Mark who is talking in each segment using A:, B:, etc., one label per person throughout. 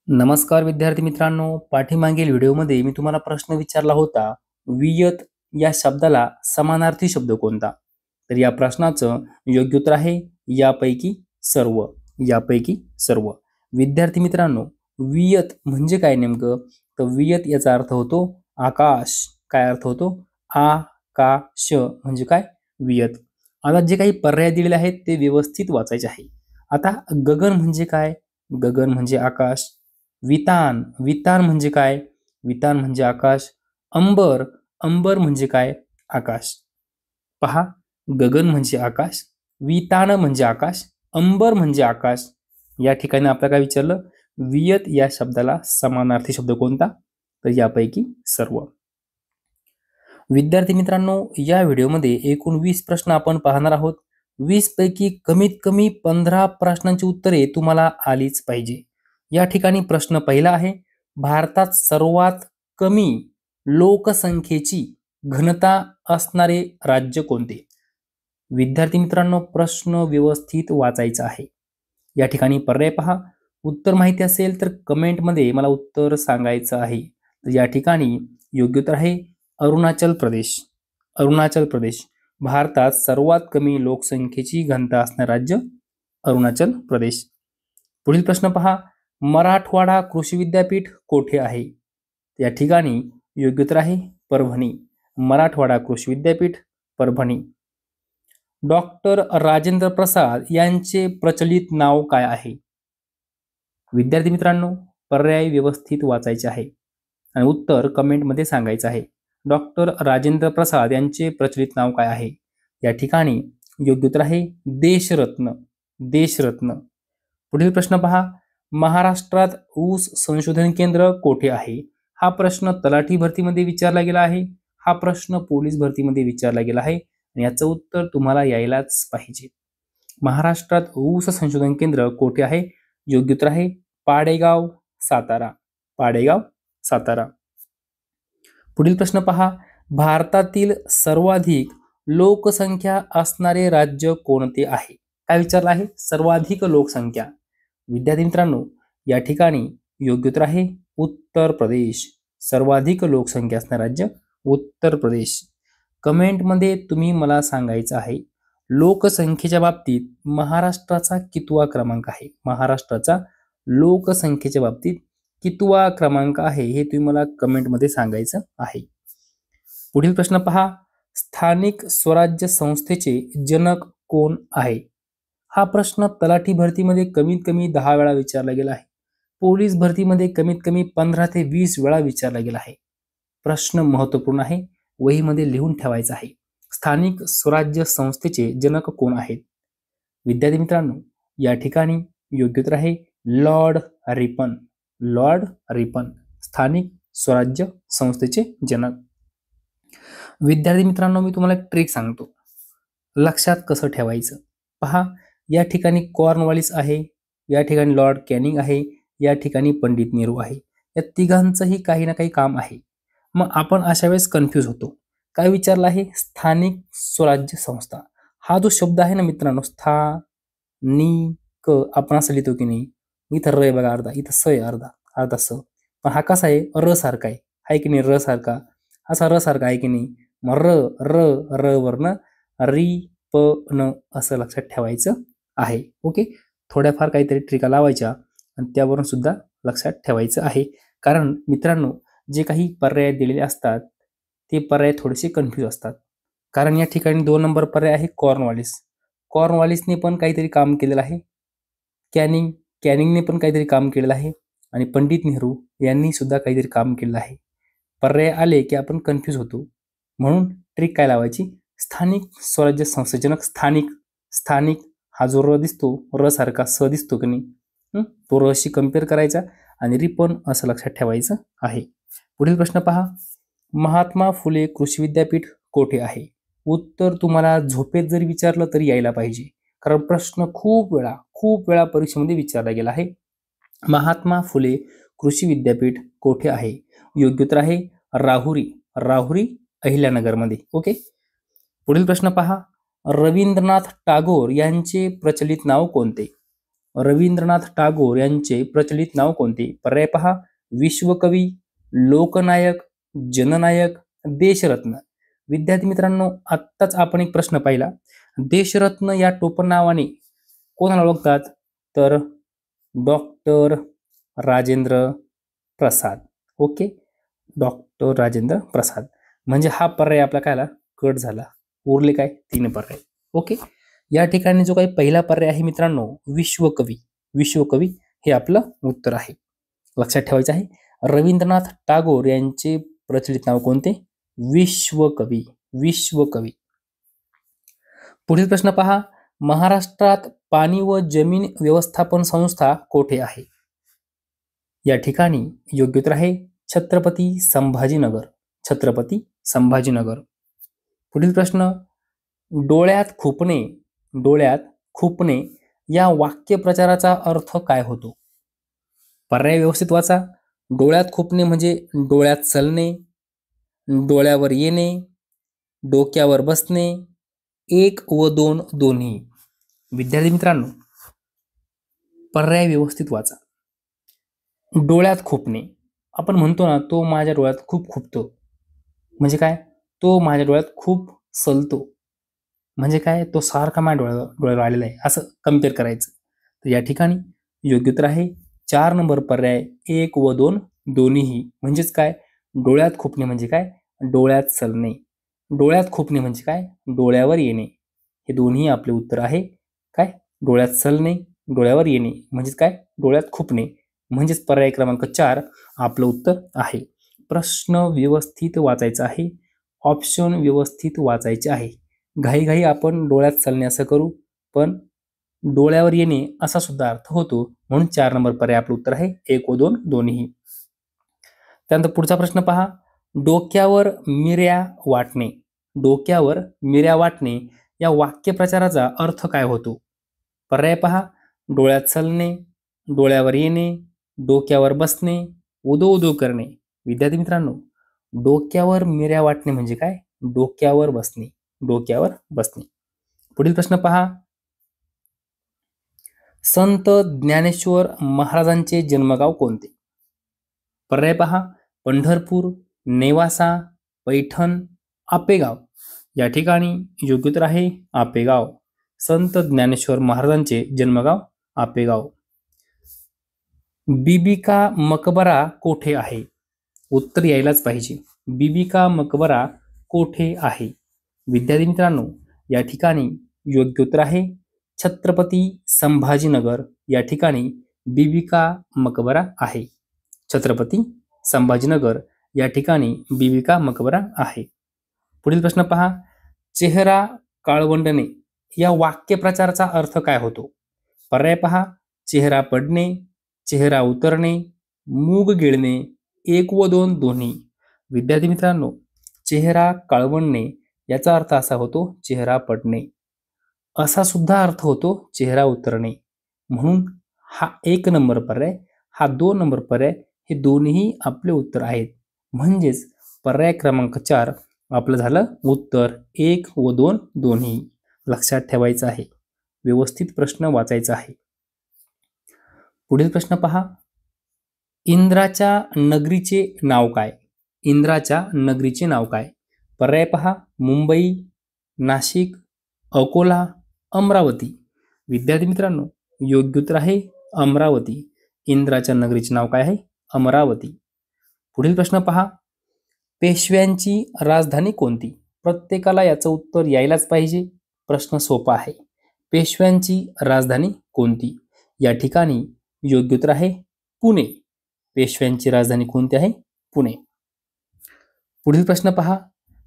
A: नमस्कार विद्यार्थी मित्रांनो, पाठीमागील व्हिडिओमध्ये मी तुम्हाला प्रश्न विचारला होता, वियत या शब्दाला समानार्थी शब्द कोणता? तर या प्रश्नाचं योग्य उत्तर आहे यापैकी सर्व. यापैकी सर्व. विद्यार्थी मित्रांनो, वियत म्हणजे काय नेमकं? तर वियत याचा अर्थ होतो आकाश. काय अर्थ होतो? आकाश म्हणजे काय? वियत. आता जे काही पर्याय दिलेले आहेत ते व्यवस्थित वाचायचे आहे. आता गगन म्हणजे काय? गगन म्हणजे आकाश. वितान, वितान म्हणजे काय? वितान म्हणजे आकाश. अंबर, अंबर म्हणजे काय? आकाश. पहा, गगन म्हणजे आकाश, वितान म्हणजे आकाश, अंबर म्हणजे आकाश. या ठिकाणी आपल्याला काय विचारलं? वियत या शब्दाला समानार्थी शब्द कोणता? तर यापैकी सर्व. विद्यार्थी मित्रांनो, या व्हिडिओमध्ये एकूण 20 प्रश्न आपण पाहणार आहोत. 20 पैकी कमीत कमी 15 प्रश्नांची उत्तरे तुम्हाला आलीच पाहिजे. या ठिकाणी प्रश्न पहिला आहे, भारतात सर्वात कमी लोकसंख्येची घनता असणारे राज्य कोणते? विद्यार्थी मित्रांनो, प्रश्न व्यवस्थित वाचायचा आहे. या ठिकाणी पर्याय पहा. उत्तर माहिती असेल तर कमेंटमध्ये मला उत्तर सांगायचं आहे. तर या ठिकाणी योग्य उत्तर आहे अरुणाचल प्रदेश. अरुणाचल प्रदेश. भारतात सर्वात कमी लोकसंख्येची घनता असणारे राज्य अरुणाचल प्रदेश. पुढील प्रश्न पहा. मराठवाडा कृषी विद्यापीठ कोठे आहे? या ठिकाणी योग्य उत्तर आहे परभणी. मराठवाडा कृषी विद्यापीठ परभणी. डॉक्टर राजेंद्र प्रसाद यांचे प्रचलित नाव काय आहे? विद्यार्थी मित्रांनो, पर्याय व्यवस्थित वाचायचे आहे आणि उत्तर कमेंटमध्ये सांगायचं आहे. डॉक्टर राजेंद्र प्रसाद यांचे प्रचलित नाव काय आहे? या ठिकाणी योग्य उत्तर आहे देशरत्न. देशरत्न. पुढील प्रश्न पहा. महाराष्ट्रात ऊस संशोधन केंद्र कोठे आहे? हा प्रश्न तलाठी भरतीमध्ये विचारला गेला आहे. हा प्रश्न पोलीस भरतीमध्ये विचारला गेला आहे आणि याचं उत्तर तुम्हाला यायलाच पाहिजे. महाराष्ट्रात ऊस संशोधन केंद्र कोठे आहे? योग्य उत्तर आहे पाडेगाव, सातारा. पाडेगाव, सातारा. पुढील प्रश्न पहा. भारतातील सर्वाधिक लोकसंख्या असणारे राज्य कोणते आहे? काय विचारलं आहे? सर्वाधिक लोकसंख्या. विद्यार्थी मित्रांनो, या ठिकाणी योग्य उत्तर आहे उत्तर प्रदेश. सर्वाधिक लोकसंख्या असणारे राज्य उत्तर प्रदेश. कमेंटमध्ये तुम्ही मला सांगायचं आहे लोकसंख्येच्या बाबतीत महाराष्ट्राचा कितवा क्रमांक आहे? महाराष्ट्राचा लोकसंख्येच्या बाबतीत कितवा क्रमांक आहे हे तुम्ही मला कमेंटमध्ये सांगायचं आहे. पुढील प्रश्न पहा. स्थानिक स्वराज्य संस्थेचे जनक कोण आहे? हा प्रश्न तलाठी भरतीमध्ये कमीत कमी 10 वेळा विचारला गेला आहे. पोलीस भरतीमध्ये कमीत कमी 15 ते 20 वेळा विचारला गेला आहे. प्रश्न महत्त्वपूर्ण आहे, वहीमध्ये लिहून ठेवायचा आहे. स्थानिक स्वराज्य संस्थेचे जनक कोण आहेत? विद्यार्थी मित्रांनो, या ठिकाणी योग्य उत्तर आहे लॉर्ड रिपन. लॉर्ड रिपन स्थानिक स्वराज्य संस्थेचे जनक. विद्यार्थी मित्रांनो, मी तुम्हाला एक ट्रिक सांगतो, लक्षात कसं ठेवायचं. पहा, या ठिकाणी कॉर्नवॉलिस आहे, या ठिकाणी लॉर्ड कॅनिंग आहे, या ठिकाणी पंडित नेहरू आहे. या तिघांचंही काही ना काही काम आहे. मग आपण अशा वेळेस कन्फ्यूज होतो. काय विचारलं आहे? स्थानिक स्वराज्य संस्था. हा जो शब्द आहे ना मित्रांनो, स्थानिक, आपण असं लिहितो की नाही? इथं र आहे बघा अर्धा, इथं स आहे अर्धा, अर्धा स. पण हा कसा आहे? र सारखा आहे की नाही? र सारखा, असा र सारखा आहे की नाही? मग र र र वरनं री प न असं लक्षात ठेवायचं आहे. ओके, थोड्याफार काहीतरी ट्रिका लावायच्या आणि त्यावरून सुद्धा लक्षात ठेवायचं आहे. कारण मित्रांनो, जे काही पर्याय दिलेले असतात ते पर्याय थोडेसे कन्फ्यूज असतात. कारण या ठिकाणी 2 नंबर पर्याय आहे कॉर्नवॉलिस. कॉर्नवॉलिसने पण काहीतरी काम केलेलं आहे. कॅनिंगने पण काहीतरी काम केलेलं आहे आणि पंडित नेहरू यांनी सुद्धा काहीतरी काम केलेलं आहे. पर्याय आले की आपण कन्फ्यूज होतो. म्हणून ट्रिक काय लावायची? स्थानिक स्वराज्य संस्थाजनक. स्थानिक, स्थानिक हा जो र दिसतो, र सारखा स दिसतो की नाही, तो रशी कम्पेअर करायचा आणि रिपन असं लक्षात ठेवायचं आहे. पुढील प्रश्न पहा. महात्मा फुले कृषी विद्यापीठ कोठे आहे? उत्तर तुम्हाला झोपेत जरी विचारलं तरी यायला पाहिजे, कारण प्रश्न खूप वेळा परीक्षेमध्ये विचारला गेला आहे. महात्मा फुले कृषी विद्यापीठ कोठे आहे? योग्य उत्तर आहे राहुरी. राहुरी, अहिल्यानगरमध्ये. ओके, पुढील प्रश्न पहा. रवींद्रनाथ टागोर यांचे प्रचलित नाव कोणते? रवींद्रनाथ टागोर यांचे प्रचलित नाव कोणते? पर्याय पहा, विश्वकवी, लोकनायक, जननायक, देशरत्न. विद्यार्थी मित्रांनो, आत्ताच आपण एक प्रश्न पाहिला. देशरत्न या टोपण नावाने कोणाला ओळखतात? तर doctor Rajendra Prasad. Okay, doctor Rajendra Prasad. म्हणजे हा पर्याय आपला कायला कट झाला. उरले काय? 3 पर्याय. ओके, या ठिकाणी जो काही पहिला पर्याय आहे मित्रांनो, विश्वकवी. विश्वकवी हे आपलं उत्तर आहे. लक्षात ठेवायचं आहे. रवींद्रनाथ टागोर यांचे प्रचलित नाव कोणते? विश्वकवी. विश्वकवी. पुढील प्रश्न पहा, महाराष्ट्रात पाणी व जमीन व्यवस्थापन संस्था कोठे आहे? या ठिकाणी योग्य उत्तर आहे छत्रपती संभाजीनगर. छत्रपती संभाजीनगर. पुढील प्रश्न, डोळ्यात खुपणे, डोळ्यात खुपणे या वाक्यप्रचाराचा अर्थ काय होतो? पर्याय व्यवस्थित वाचा. डोळ्यात खुपणे म्हणजे डोळ्यात चलणे, डोळ्यावर येणे, डोक्यावर बसणे, 1 व 2 दोन्ही. विद्यार्थी मित्रांनो, पर्याय व्यवस्थित वाचा. डोळ्यात खुपणे, आपण म्हणतो ना, तो माझ्या डोळ्यात खूप खुपतो. म्हणजे काय? तो माझ्या डोळ्यात खूप सलतो. म्हणजे काय? तो सारखा माझ्या डोळ्यावर आलेला आहे, असं कम्पेअर करायचं. तर या ठिकाणी योग्य उत्तर आहे 4 नंबर पर्याय, 1 व 2 दोन्हीही. म्हणजेच काय? डोळ्यात खुपणे म्हणजे काय? डोळ्यात चलणे. डोळ्यात खुपणे म्हणजे काय? डोळ्यावर येणे. हे दोन्ही आपले उत्तर आहे. काय? डोळ्यात चलणे, डोळ्यावर येणे म्हणजेच काय? डोळ्यात खुपणे. म्हणजेच पर्याय क्रमांक 4 आपलं उत्तर आहे. प्रश्न व्यवस्थित वाचायचा आहे, ऑप्शन व्यवस्थित वाचायचे आहे. घाईघाई आपण डोळ्यात चलणे असं करू, पण डोळ्यावर येणे असा सुद्धा अर्थ होतो. म्हणून 4 नंबर पर्याय आपलं उत्तर आहे, 1 व 2 दोन्ही. त्यानंतर पुढचा प्रश्न पहा, डोक्यावर मिऱ्या वाटणे. डोक्यावर मिऱ्या वाटणे या वाक्यप्रचाराचा अर्थ काय होतो? पर्याय पहा, डोळ्यात चलणे, डोळ्यावर येणे, डोक्यावर बसणे, उदो उदो करणे. विद्यार्थी मित्रांनो, डोक्यावर मिऱ्या वाटणे म्हणजे काय? डोक्यावर बसणे. डोक्यावर बसणे. पुढील प्रश्न पहा, संत ज्ञानेश्वर महाराजांचे जन्मगाव कोणते? पर्याय पहा, पंढरपूर, नेवासा, पैठण, आपेगाव. या ठिकाणी योग्य उत्तर आहे आपेगाव. संत ज्ञानेश्वर महाराजांचे जन्मगाव आपेगाव. बीबी का मकबरा कोठे आहे? उत्तर यायलाच पाहिजे. बीबी का मकबरा कोठे आहे? विद्यार्थी मित्रांनो, या ठिकाणी योग्य उत्तर आहे छत्रपती संभाजीनगर. या ठिकाणी बीबी का मकबरा आहे. छत्रपती संभाजीनगर या ठिकाणी बीबी का मकबरा आहे. पुढील प्रश्न पहा, चेहरा काळवंडणे या वाक्यप्रचाराचा अर्थ काय होतो? पर्याय पहा, चेहरा पडणे, चेहरा उतरणे, मूग गिळणे, 1 व 2 दोन्ही. विद्यार्थी मित्रांनो, चेहरा काळवंडणे याचा अर्थ असा होतो चेहरा पडणे. असा सुद्धा अर्थ होतो चेहरा उतरणे. म्हणून हा 1 नंबर पर्याय, हा 2 नंबर पर्याय, हे दोन्ही आपले उत्तर आहेत. म्हणजेच पर्याय क्रमांक 4 आपलं झालं उत्तर, 1 व 2 दोन्ही. लक्षात ठेवायचं आहे, व्यवस्थित प्रश्न वाचायचा आहे. पुढील प्रश्न पहा, इंद्राच्या नगरीचे नाव काय? इंद्राच्या नगरीचे नाव काय? पर्याय पहा, मुंबई, नाशिक, अकोला, अमरावती. विद्यार्थी मित्रांनो, योग्य उत्तर आहे अमरावती. इंद्राच्या नगरीचे नाव काय आहे? अमरावती. पुढील प्रश्न पहा, पेशव्यांची राजधानी कोणती? प्रत्येकाला याचं उत्तर यायलाच पाहिजे. प्रश्न सोपा आहे. पेशव्यांची राजधानी कोणती? या ठिकाणी योग्य उत्तर आहे पुणे. पेशव्यांची राजधानी कोणती आहे? पुणे. पुढील प्रश्न पहा,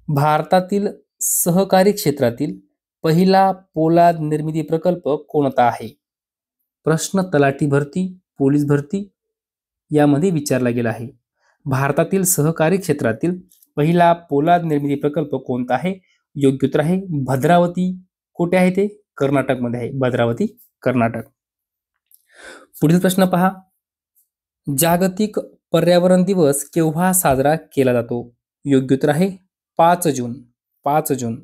A: भारतातील सहकारी क्षेत्रातील पहिला पोलाद निर्मिती प्रकल्प कोणता आहे? प्रश्न तलाठी भरती, पोलीस भरती यामध्ये विचारला गेला आहे. भारतातील सहकारी क्षेत्रातील पहिला पोलाद निर्मिती प्रकल्प कोणता आहे? योग्य उत्तर आहे भद्रावती. कुठे आहे ते? कर्नाटकमध्ये आहे. भद्रावती, कर्नाटक. पुढील प्रश्न पहा, जागतिक पर्यावरण दिवस केव्हा साजरा केला जातो? योग्य उत्तर आहे 5 जून. 5 जून.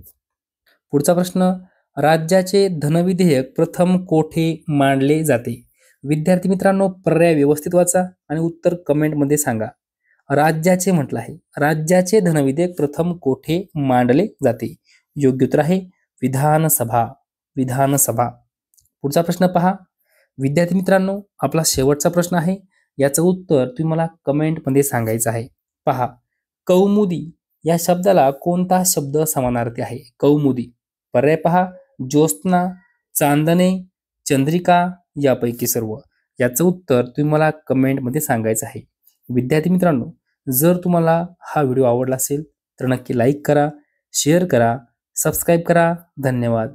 A: पुढचा प्रश्न, राज्याचे धनविधेयक प्रथम कोठे मांडले जाते? विद्यार्थी मित्रांनो, पर्याय व्यवस्थित वाचा आणि उत्तर कमेंटमध्ये सांगा. राज्याचे म्हटलं आहे. राज्याचे धनविधेयक प्रथम कोठे मांडले जाते? योग्य उत्तर आहे विधानसभा. विधानसभा. पुढचा प्रश्न पहा. विद्यार्थी मित्रांनो, आपला शेवटचा प्रश्न आहे. याचं उत्तर तुम्ही मला कमेंटमध्ये सांगायचं आहे. पहा, कौमुदी या शब्दाला कोणता शब्द समानार्थी आहे? कौमुदी. पर्याय पहा, ज्योत्स्ना, चांदणे, चंद्रिका, यापैकी सर्व. याचं उत्तर तुम्ही मला कमेंटमध्ये सांगायचं आहे. विद्यार्थी मित्रांनो, जर तुम्हाला हा व्हिडिओ आवडला असेल तर नक्की लाईक करा, शेअर करा, सबस्क्राईब करा. धन्यवाद.